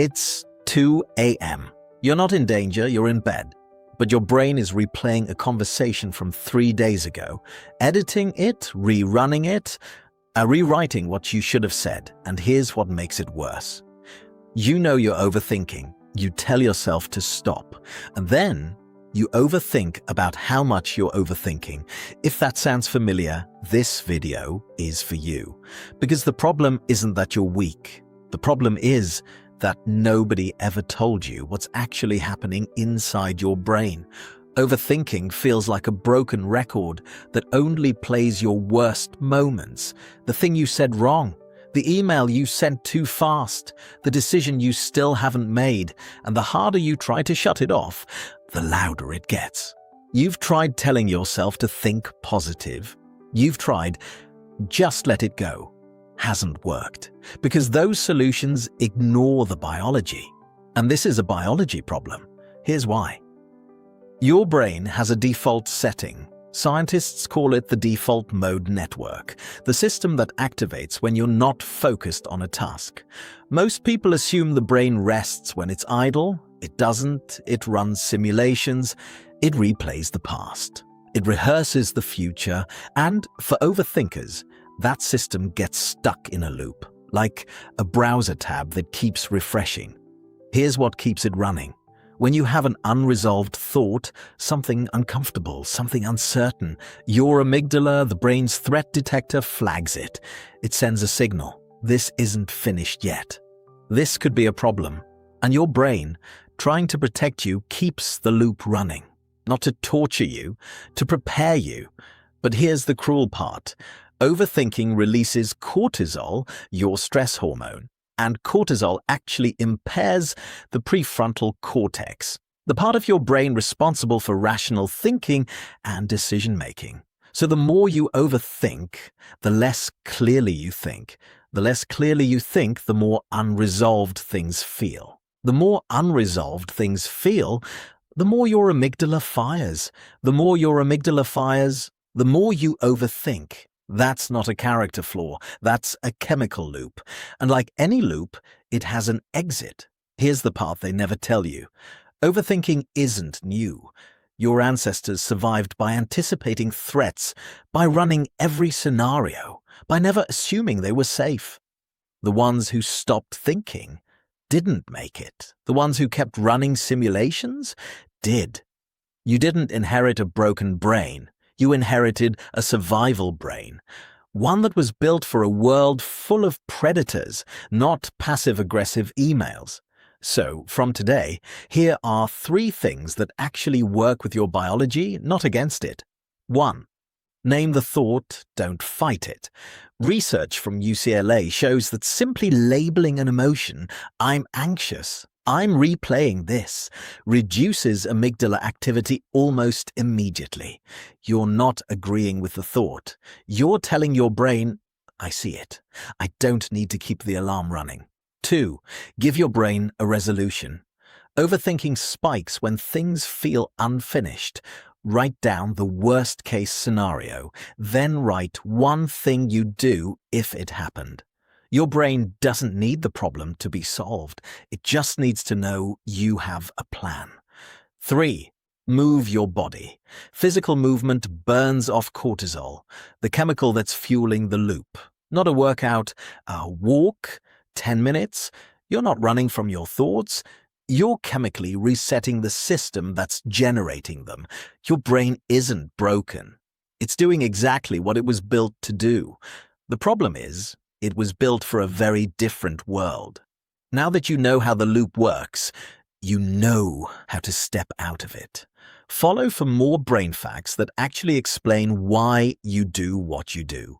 It's 2 a.m. You're not in danger, you're in bed. But your brain is replaying a conversation from 3 days ago, editing it, rerunning it, rewriting what you should have said. And here's what makes it worse. You know you're overthinking. You tell yourself to stop. And then you overthink about how much you're overthinking. If that sounds familiar, this video is for you. Because the problem isn't that you're weak. The problem is that nobody ever told you what's actually happening inside your brain. Overthinking feels like a broken record that only plays your worst moments. The thing you said wrong, the email you sent too fast, the decision you still haven't made, and the harder you try to shut it off, the louder it gets. You've tried telling yourself to think positive. You've tried, just let it go. Hasn't worked, because those solutions ignore the biology. And this is a biology problem. Here's why. Your brain has a default setting. Scientists call it the default mode network, the system that activates when you're not focused on a task. Most people assume the brain rests when it's idle. It doesn't. It runs simulations. It replays the past. It rehearses the future. And for overthinkers, that system gets stuck in a loop, like a browser tab that keeps refreshing. Here's what keeps it running. When you have an unresolved thought, something uncomfortable, something uncertain, your amygdala, the brain's threat detector, flags it. It sends a signal. This isn't finished yet. This could be a problem. And your brain, trying to protect you, keeps the loop running. Not to torture you, to prepare you. But here's the cruel part. Overthinking releases cortisol, your stress hormone, and cortisol actually impairs the prefrontal cortex, the part of your brain responsible for rational thinking and decision-making. So the more you overthink, the less clearly you think. The less clearly you think, the more unresolved things feel. The more unresolved things feel, the more your amygdala fires. The more your amygdala fires, the more you overthink. That's not a character flaw, that's a chemical loop. And like any loop, it has an exit. Here's the part they never tell you. Overthinking isn't new. Your ancestors survived by anticipating threats, by running every scenario, by never assuming they were safe. The ones who stopped thinking didn't make it. The ones who kept running simulations did. You didn't inherit a broken brain. You inherited a survival brain, one that was built for a world full of predators, not passive-aggressive emails. So, from today, here are 3 things that actually work with your biology, not against it. 1. Name the thought, don't fight it. Research from UCLA shows that simply labeling an emotion, I'm anxious, I'm replaying this, reduces amygdala activity almost immediately. You're not agreeing with the thought. You're telling your brain, I see it. I don't need to keep the alarm running. 2. Give your brain a resolution. Overthinking spikes when things feel unfinished. Write down the worst-case scenario, then write one thing you'd do if it happened. Your brain doesn't need the problem to be solved. It just needs to know you have a plan. 3. Move your body. Physical movement burns off cortisol, the chemical that's fueling the loop. Not a workout, a walk, 10 minutes. You're not running from your thoughts. You're chemically resetting the system that's generating them. Your brain isn't broken. It's doing exactly what it was built to do. The problem is, it was built for a very different world. Now that you know how the loop works, you know how to step out of it. Follow for more brain facts that actually explain why you do what you do.